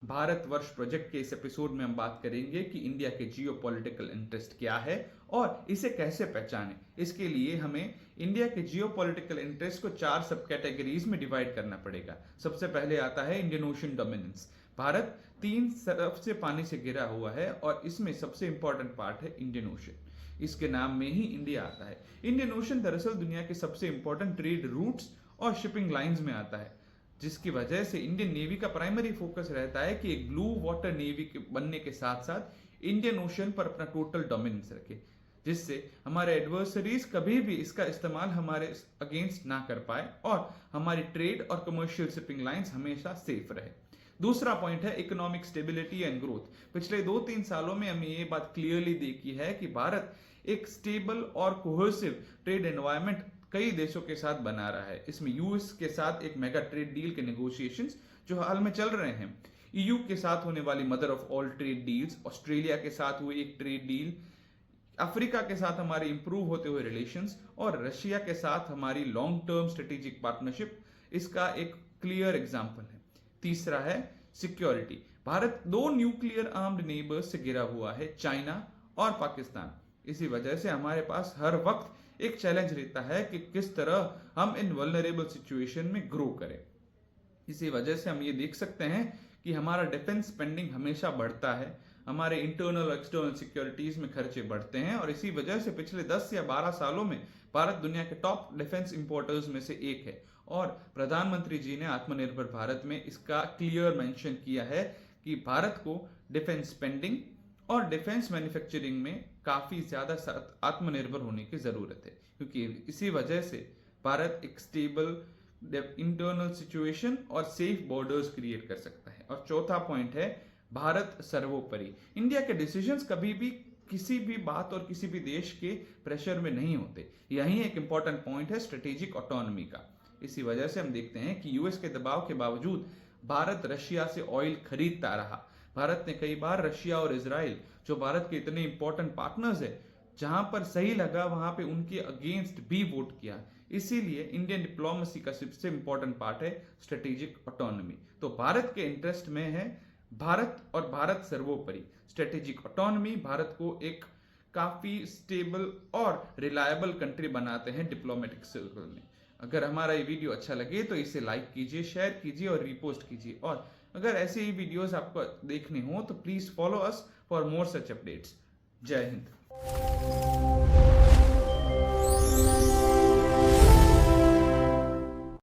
Bharatvarsh project के इस episode में हम बात करेंगे कि इंडिया के जियोपॉलिटिकल इंटरेस्ट क्या है और इसे कैसे पहचानें। इसके लिए हमें इंडिया के जियोपॉलिटिकल इंटरेस्ट को 4 सब कैटेगरीज में डिवाइड करना पड़ेगा। सबसे पहले आता है इंडियन ओशन डोमिनेंस। भारत 3 तरफ से पानी से घिरा हुआ है और इसमें सबसे इंपॉर्टेंट पार्ट है इंडियन ओशन। इसके नाम में ही इंडिया आता है। इंडियन ओशन दरअसल दुनिया के सबसे इंपॉर्टेंट ट्रेड रूट्स और शिपिंग लाइंस में आता है, जिसकी वजह से इंडियन नेवी का प्राइमरी फोकस रहता है कि एक ब्लू वाटर नेवी के बनने के साथ साथ इंडियन ओशन पर अपना टोटल डोमिनेंस रखे, जिससे हमारे एडवर्सरीज कभी भी इसका इस्तेमाल हमारे अगेंस्ट ना कर पाए और हमारी ट्रेड और कमर्शियल शिपिंग लाइंस हमेशा सेफ रहे। दूसरा पॉइंट है इकोनॉमिक स्टेबिलिटी एंड ग्रोथ। पिछले 2-3 सालों में हमने ये बात क्लियरली देखी है कि भारत एक स्टेबल और कोहेसिव ट्रेड एनवायरनमेंट कई देशों के साथ बना रहा है। इसमें यूएस के साथ एक मेगा ट्रेड डील के नेगोशिएशंस जो हाल में चल रहे हैं, ईयू के साथ होने वाली mother of all trade deals, Australia के साथ हुई एक ट्रेड डील, अफ्रीका के साथ हमारे इंप्रूव होते हुए रिलेशंस और रशिया के साथ हमारी लॉन्ग टर्म स्ट्रेटेजिक पार्टनरशिप इसका एक क्लियर एग्जाम्पल है। तीसरा है security. Bharat 2 nuclear armed neighbours से घिरा हुआ है, चाइना और पाकिस्तान। इसी वजह से हमारे पास हर वक्त एक चैलेंज रहता है कि किस तरह हम इन वल्नरेबल सिचुएशन में ग्रो करें। इसी वजह से हम ये देख सकते हैं कि हमारा डिफेंस स्पेंडिंग हमेशा बढ़ता है, हमारे इंटरनल और एक्सटर्नल सिक्योरिटीज में खर्चे बढ़ते हैं और इसी वजह से पिछले 10 या 12 सालों में भारत दुनिया के टॉप डिफेंस इंपोर्टर्स में से एक है। और प्रधानमंत्री जी ने आत्मनिर्भर भारत में इसका क्लियर मेंशन किया है कि भारत को डिफेंस स्पेंडिंग और डिफेंस मैन्युफैक्चरिंग में काफी ज्यादा आत्मनिर्भर होने की जरूरत है, क्योंकि इसी वजह से भारत एक स्टेबल इंटरनल सिचुएशन और सेफ बॉर्डर्स क्रिएट कर सकता है। और चौथा पॉइंट है भारत सर्वोपरि। इंडिया के डिसीजंस कभी भी किसी भी बात और किसी भी देश के प्रेशर में नहीं होते। यही एक इंपॉर्टेंट पॉइंट है स्ट्रेटेजिक ऑटोनॉमी का। इसी वजह से हम देखते हैं कि यूएस के दबाव के बावजूद भारत रशिया से ऑयल खरीदता रहा। भारत ने कई बार रशिया और इजराइल, जो भारत के इतने इंपॉर्टेंट पार्टनर्स है, जहां पर सही लगा वहां पे उनके अगेंस्ट भी वोट किया। इसीलिए इंडियन डिप्लोमेसी का सबसे इंपॉर्टेंट पार्ट है स्ट्रेटेजिक ऑटोनॉमी। तो भारत के इंटरेस्ट में है भारत और भारत सर्वोपरि। स्ट्रेटेजिक ऑटोनॉमी भारत को एक काफी स्टेबल और रिलायबल कंट्री बनाते हैं डिप्लोमेटिक सर्कल में। अगर हमारा ये वीडियो अच्छा लगे तो इसे लाइक कीजिए, शेयर कीजिए और रीपोस्ट कीजिए। और अगर ऐसे ही वीडियोस आपको देखने हो तो please follow us for more such updates. जय हिंद।